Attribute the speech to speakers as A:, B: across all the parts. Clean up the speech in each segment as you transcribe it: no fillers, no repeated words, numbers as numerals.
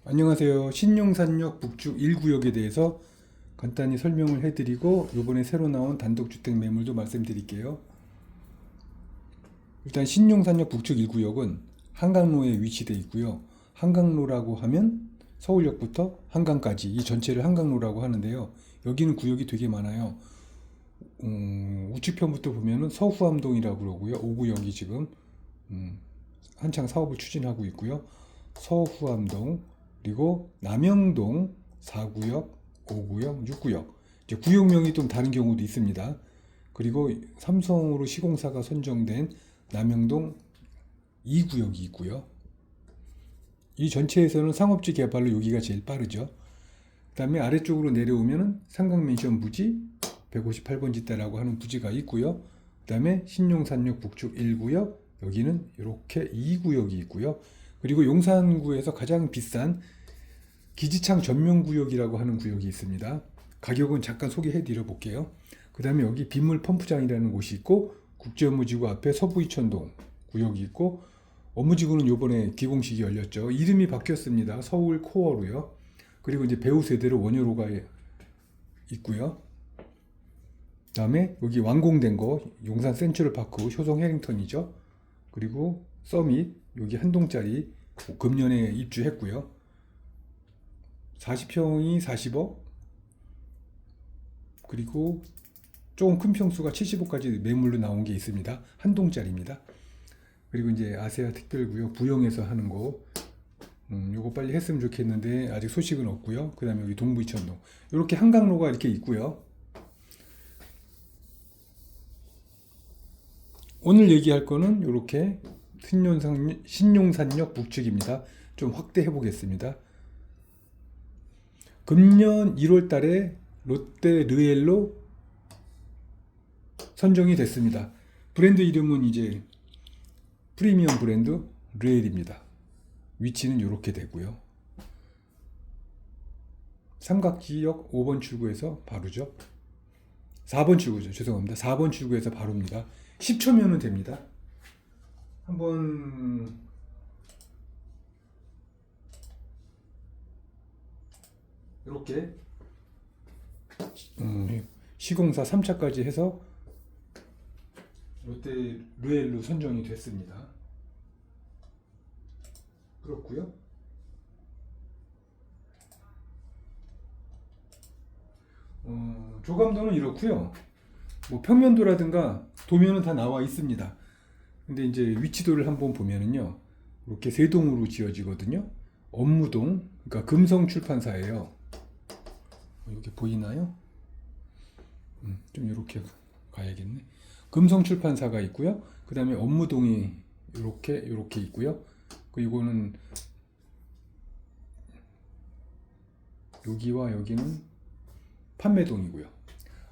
A: 안녕하세요. 신용산역 북쪽 1구역에 대해서 간단히 설명을 해드리고 이번에 새로 나온 단독주택 매물도 말씀드릴게요. 일단 신용산역 북쪽 1구역은 한강로에 위치되어 있고요. 한강로라고 하면 서울역부터 한강까지 이 전체를 한강로라고 하는데요. 여기는 구역이 되게 많아요. 우측편부터 보면은 서후암동이라고 그러고요. 5구역이 지금 한창 사업을 추진하고 있고요. 서후암동, 그리고 남영동 4구역, 5구역, 6구역. 이제 구역명이 좀 다른 경우도 있습니다. 그리고 삼성으로 시공사가 선정된 남영동 2구역이 있고요. 이 전체에서는 상업지 개발로 여기가 제일 빠르죠. 그 다음에 아래쪽으로 내려오면은 삼강맨션 부지 158번지대라고 하는 부지가 있고요. 그 다음에 신용산역 북쪽 1구역, 여기는 이렇게 2구역이 있고요. 그리고 용산구에서 가장 비싼 기지창 전용구역이라고 하는 구역이 있습니다. 가격은 잠깐 소개해 드려 볼게요. 그 다음에 여기 빗물 펌프장이라는 곳이 있고, 국제업무지구 앞에 서부이천동 구역이 있고, 업무지구는 요번에 기공식이 열렸죠. 이름이 바뀌었습니다. 서울 코어로요. 그리고 이제 배우세대로 원효로가 있고요. 그 다음에 여기 완공된 거 용산 센트럴파크 효성 해링턴이죠. 그리고 서밋 여기 한 동짜리 금년에 입주했고요. 40평이 40억, 그리고 조금 큰 평수가 70억까지 매물로 나온 게 있습니다. 한 동짜리입니다. 그리고 이제 아세아 특별구역 부영에서 하는 거, 요거 빨리 했으면 좋겠는데 아직 소식은 없고요. 그 다음에 여기 동부이천동 이렇게 한강로가 이렇게 있고요. 오늘 얘기할 거는 이렇게 신용산역 북측입니다. 좀 확대해 보겠습니다. 금년 1월 달에 롯데 르엘로 선정이 됐습니다. 브랜드 이름은 이제 프리미엄 브랜드 르엘입니다. 위치는 이렇게 되고요. 삼각지역 5번 출구에서 바로죠. 4번 출구죠. 죄송합니다. 4번 출구에서 바로입니다. 10초면은 됩니다. 한번 이렇게 시공사 3차까지 해서 롯데 르엘로 선정이 됐습니다. 그렇고요. 조감도는 이렇고요. 뭐 평면도라든가 도면은 다 나와 있습니다. 근데 이제 위치도를 한번 보면은요, 이렇게 세 동으로 지어지거든요. 업무동, 그러니까 금성출판사예요. 이렇게 보이나요? 좀 이렇게 가야겠네. 금성출판사가 있고요. 그 다음에 업무동이 이렇게 있고요. 그리고는 여기와 여기는 판매동이고요.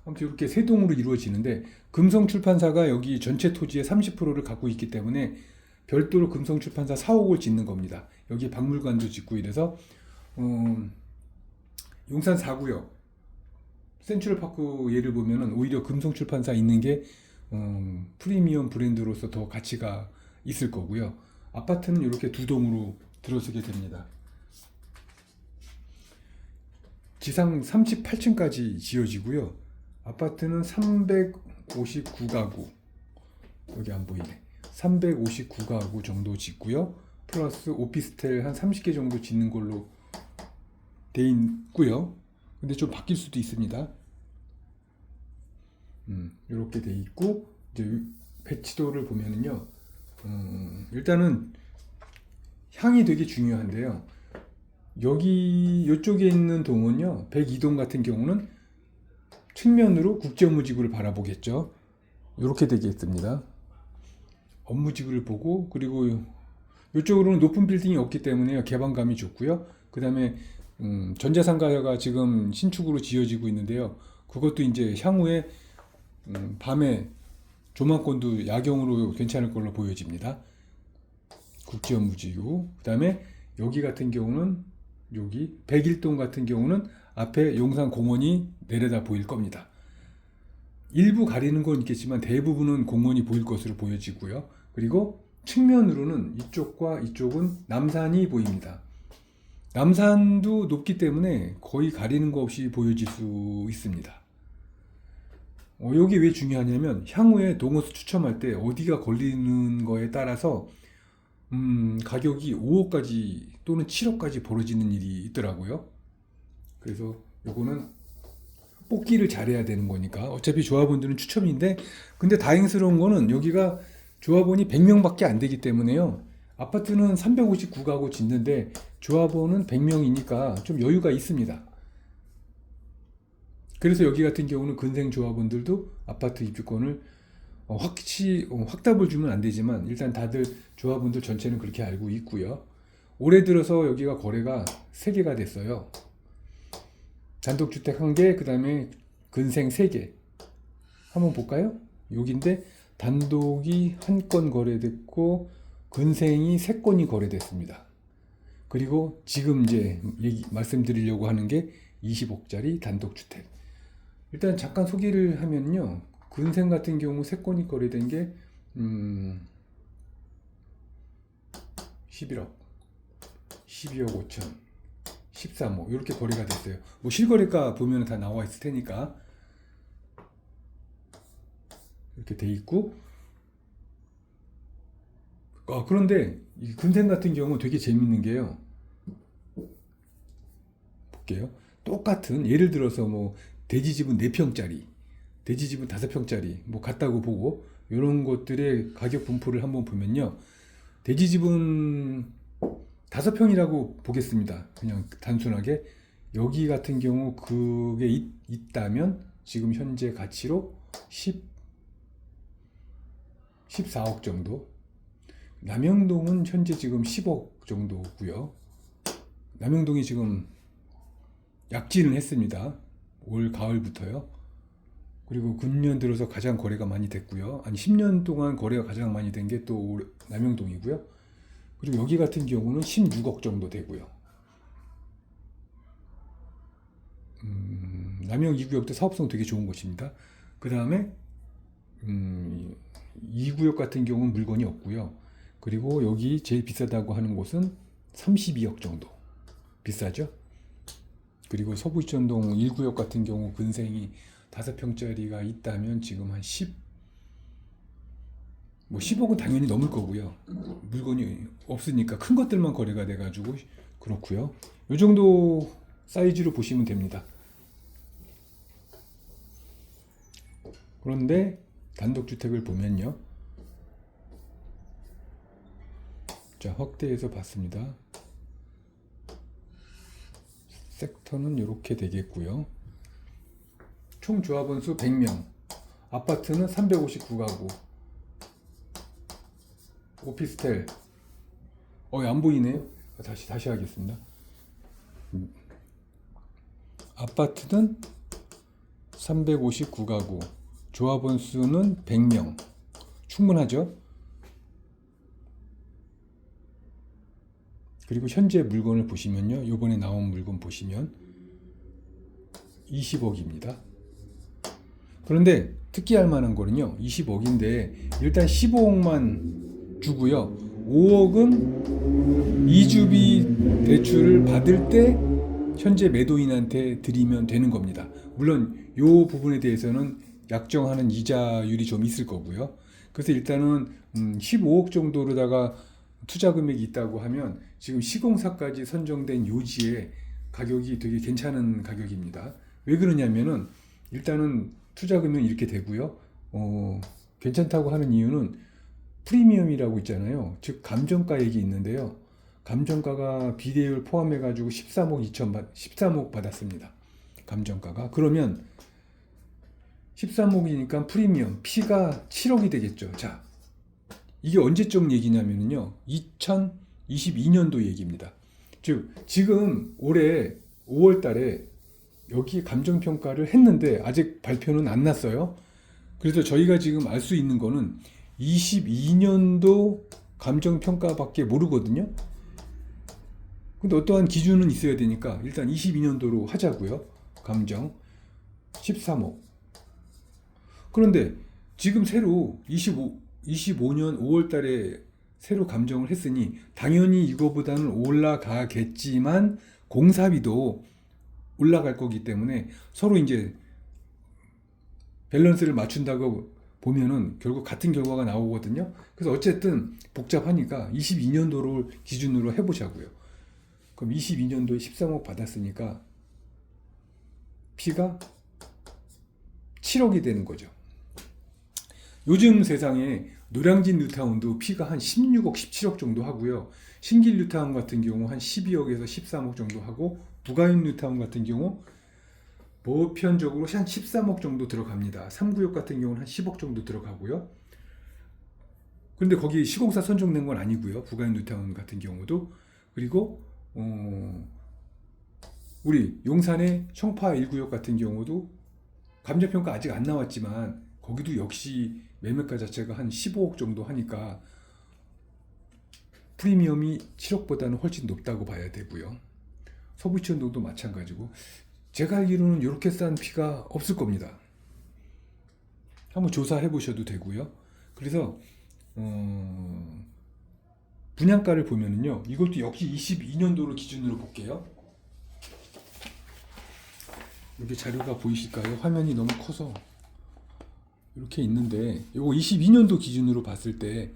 A: 아무튼 이렇게 세 동으로 이루어지는데, 금성출판사가 여기 전체 토지의 30%를 갖고 있기 때문에 별도로 금성출판사 사옥을 짓는 겁니다. 여기 박물관도 짓고 이래서 용산 4구역 센트럴파크 예를 보면은 오히려 금성출판사 있는 게 프리미엄 브랜드로서 더 가치가 있을 거고요. 아파트는 이렇게 두 동으로 들어서게 됩니다. 지상 38층까지 지어지고요. 아파트는 359가구, 여기 안 보이네. 359가구 정도 짓고요. 플러스 오피스텔 한 30개 정도 짓는 걸로 돼 있고요. 근데 좀 바뀔 수도 있습니다. 이렇게 돼 있고, 이제 배치도를 보면은요, 일단은 향이 되게 중요한데요. 여기 이쪽에 있는 동은요, 102동 같은 경우는 측면으로 국제업무지구를 바라보겠죠. 이렇게 되겠습니다. 업무지구를 보고, 그리고 이쪽으로는 높은 빌딩이 없기 때문에 개방감이 좋고요. 그 다음에 전자상가가 지금 신축으로 지어지고 있는데요. 그것도 이제 향후에 밤에 조망권도 야경으로 괜찮을 걸로 보여집니다. 국제업무지구. 그 다음에 여기 같은 경우는 여기 101동 같은 경우는 앞에 용산공원이 내려다 보일 겁니다. 일부 가리는 건 있겠지만 대부분은 공원이 보일 것으로 보여지고요. 그리고 측면으로는 이쪽과 이쪽은 남산이 보입니다. 남산도 높기 때문에 거의 가리는 거 없이 보여질 수 있습니다. 여기 왜 중요하냐면 향후에 동호수 추첨할 때 어디가 걸리는 거에 따라서 가격이 5억까지 또는 7억까지 벌어지는 일이 있더라고요. 그래서 요거는 뽑기를 잘해야 되는 거니까 어차피 조합원들은 추첨인데, 근데 다행스러운 거는 여기가 조합원이 100명밖에 안 되기 때문에요. 아파트는 359가구 짓는데 조합원은 100명이니까 좀 여유가 있습니다. 그래서 여기 같은 경우는 근생 조합원들도 아파트 입주권을 확답을 주면 안 되지만 일단 다들 조합원들 전체는 그렇게 알고 있고요. 올해 들어서 여기가 거래가 3개가 됐어요. 단독주택 1개, 그 다음에 근생 3개. 한번 볼까요? 여기인데 단독이 1건 거래됐고 근생이 3건이 거래됐습니다. 그리고 지금 이제 말씀드리려고 하는 게 20억짜리 단독주택. 일단 잠깐 소개를 하면요. 근생 같은 경우 3건이 거래된 게 11억, 12억 5천, 13억 이렇게 거래가 됐어요. 뭐 실거래가 보면 다 나와 있을 테니까 이렇게 돼 있고, 그런데 이 근생 같은 경우 되게 재밌는 게요. 볼게요. 똑같은 예를 들어서 뭐 대지집은 4평짜리, 대지집은 5평짜리 뭐 같다고 보고 이런 것들의 가격 분포를 한번 보면요. 대지집은 5평이라고 보겠습니다. 그냥 단순하게 여기 같은 경우 그게 있다면 지금 현재 가치로 14억 정도. 남영동은 현재 지금 10억 정도고요. 남영동이 지금 약진을 했습니다. 올 가을부터요. 그리고 금년 들어서 가장 거래가 많이 됐고요. 아니 10년 동안 거래가 가장 많이 된 게 또 남영동이고요. 그리고 여기 같은 경우는 16억 정도 되고요. 남영 2구역도 사업성 되게 좋은 곳입니다. 그 다음에 2구역 같은 경우는 물건이 없고요. 그리고 여기 제일 비싸다고 하는 곳은 32억 정도 비싸죠. 그리고 서부이천동 1구역 같은 경우 근생이 5평짜리가 있다면 지금 한 10억은 당연히 넘을 거고요. 물건이 없으니까 큰 것들만 거래가 돼가지고 그렇고요. 이 정도 사이즈로 보시면 됩니다. 그런데 단독주택을 보면요. 자, 확대해서 봤습니다. 섹터는 이렇게 되겠고요. 총 조합원 수 100명, 아파트는 359가구, 오피스텔, 안 보이네요. 다시 하겠습니다. 아파트는 359가구, 조합원 수는 100명, 충분하죠? 그리고 현재 물건을 보시면요. 요번에 나온 물건 보시면 20억입니다. 그런데 특기할 만한 거는요. 20억인데 일단 15억만 주고요. 5억은 이주비 대출을 받을 때 현재 매도인한테 드리면 되는 겁니다. 물론 요 부분에 대해서는 약정하는 이자율이 좀 있을 거고요. 그래서 일단은 15억 정도로다가 투자 금액이 있다고 하면 지금 시공사까지 선정된 요지의 가격이 되게 괜찮은 가격입니다. 왜 그러냐면은 일단은 투자 금액이 이렇게 되고요. 괜찮다고 하는 이유는 프리미엄이라고 있잖아요. 즉 감정가액이 있는데요. 감정가가 비대율 포함해 가지고 13억 받았습니다. 감정가가. 그러면 13억이니까 프리미엄 P가 7억이 되겠죠. 자, 이게 언제적 얘기냐면요. 2022년도 얘기입니다. 즉 지금 올해 5월 달에 여기 감정평가를 했는데 아직 발표는 안 났어요. 그래서 저희가 지금 알 수 있는 거는 22년도 감정평가밖에 모르거든요. 근데 어떠한 기준은 있어야 되니까 일단 22년도로 하자고요. 감정 13억. 그런데 지금 새로 25년 5월 달에 새로 감정을 했으니 당연히 이거보다는 올라가겠지만 공사비도 올라갈 거기 때문에 서로 이제 밸런스를 맞춘다고 보면은 결국 같은 결과가 나오거든요. 그래서 어쨌든 복잡하니까 22년도를 기준으로 해보자고요. 그럼 22년도에 13억 받았으니까 피가 7억이 되는 거죠. 요즘 세상에 노량진 뉴타운도 피가 한 16억, 17억 정도 하고요. 신길 뉴타운 같은 경우 한 12억에서 13억 정도 하고, 부가인 뉴타운 같은 경우 보편적으로 한 13억 정도 들어갑니다. 3구역 같은 경우는 한 10억 정도 들어가고요. 그런데 거기 시공사 선정된 건 아니고요. 부가인 뉴타운 같은 경우도. 그리고 우리 용산의 청파 1구역 같은 경우도 감정평가 아직 안 나왔지만 거기도 역시 매매가 자체가 한 15억 정도 하니까 프리미엄이 7억보다는 훨씬 높다고 봐야 되고요. 서부지원동도 마찬가지고, 제가 알기로는 이렇게 싼 피가 없을 겁니다. 한번 조사해 보셔도 되고요. 그래서 분양가를 보면은요, 이것도 역시 22년도를 기준으로 볼게요. 이렇게 자료가 보이실까요? 화면이 너무 커서 이렇게 있는데, 이거 22년도 기준으로 봤을 때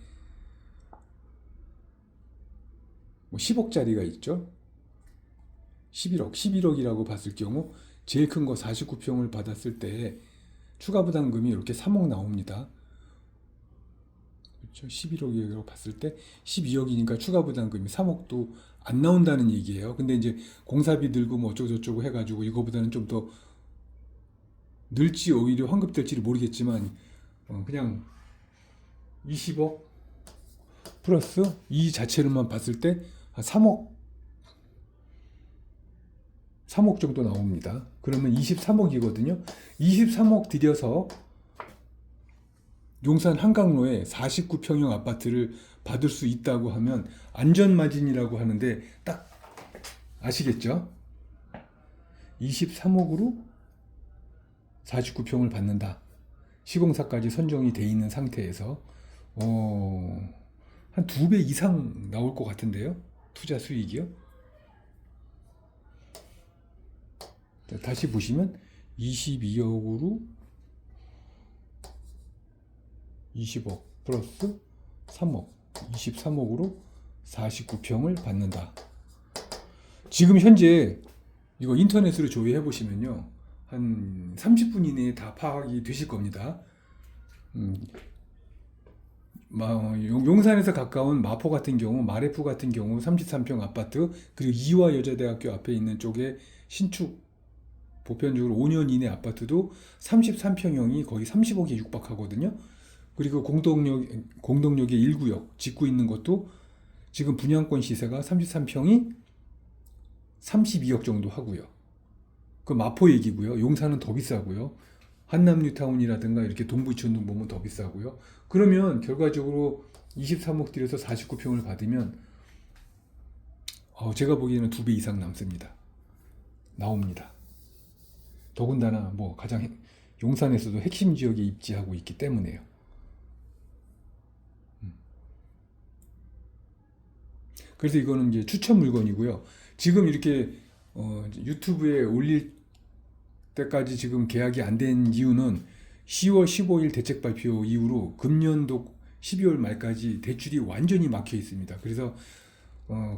A: 뭐 10억짜리가 있죠. 11억이라고 봤을 경우 제일 큰 거 49평을 받았을 때 추가 부담금이 이렇게 3억 나옵니다. 그렇죠? 11억이라고 봤을 때 12억이니까 추가 부담금이 3억도 안 나온다는 얘기예요. 근데 이제 공사비 들고 뭐 어쩌고저쩌고 해가지고 이거보다는 좀 더 늘지 오히려 환급될지를 모르겠지만 그냥 20억 플러스 이 자체로만 봤을 때 3억 정도 나옵니다. 그러면 23억이거든요. 23억 들여서 용산 한강로에 49평형 아파트를 받을 수 있다고 하면 안전마진이라고 하는데 딱 아시겠죠? 23억으로 49평을 받는다. 시공사까지 선정이 돼 있는 상태에서 한 2배 이상 나올 것 같은데요. 투자 수익이요. 자, 다시 보시면 22억으로 20억 플러스 3억 23억으로 49평을 받는다. 지금 현재 이거 인터넷으로 조회해 보시면요, 한 30분 이내에 다 파악이 되실 겁니다. 용산에서 가까운 마포 같은 경우, 마레프 같은 경우 33평 아파트, 그리고 이화여자대학교 앞에 있는 쪽에 신축 보편적으로 5년 이내 아파트도 33평형이 거의 30억에 육박하거든요. 그리고 공동역의 1구역 짓고 있는 것도 지금 분양권 시세가 33평이 32억 정도 하고요. 그 마포 얘기고요. 용산은 더 비싸고요. 한남뉴타운이라든가 이렇게 동부이촌동 보면 더 비싸고요. 그러면 결과적으로 23억 들여서 49평을 받으면 제가 보기에는 2배 이상 나옵니다. 더군다나 뭐 가장 용산에서도 핵심 지역에 입지하고 있기 때문에요. 그래서 이거는 이제 추천 물건이고요. 지금 이렇게 유튜브에 올릴 때까지 지금 계약이 안 된 이유는 10월 15일 대책 발표 이후로 금년도 12월 말까지 대출이 완전히 막혀 있습니다. 그래서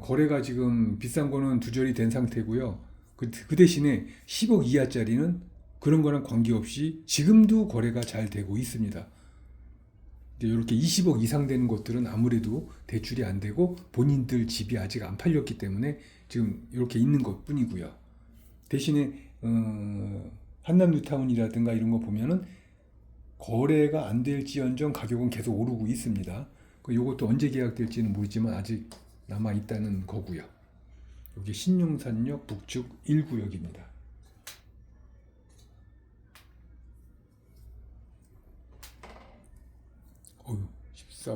A: 거래가 지금 비싼 거는 두절이 된 상태고요. 그 대신에 10억 이하짜리는 그런 거랑 관계없이 지금도 거래가 잘 되고 있습니다. 이렇게 20억 이상 되는 것들은 아무래도 대출이 안 되고 본인들 집이 아직 안 팔렸기 때문에 지금 이렇게 있는 것 뿐이고요. 대신에 한남뉴타운이라든가 이런 거 보면은 거래가 안 될지언정 가격은 계속 오르고 있습니다. 이것도 언제 계약될지는 모르지만 아직 남아 있다는 거고요. 여기 신용산역 북측 1구역입니다.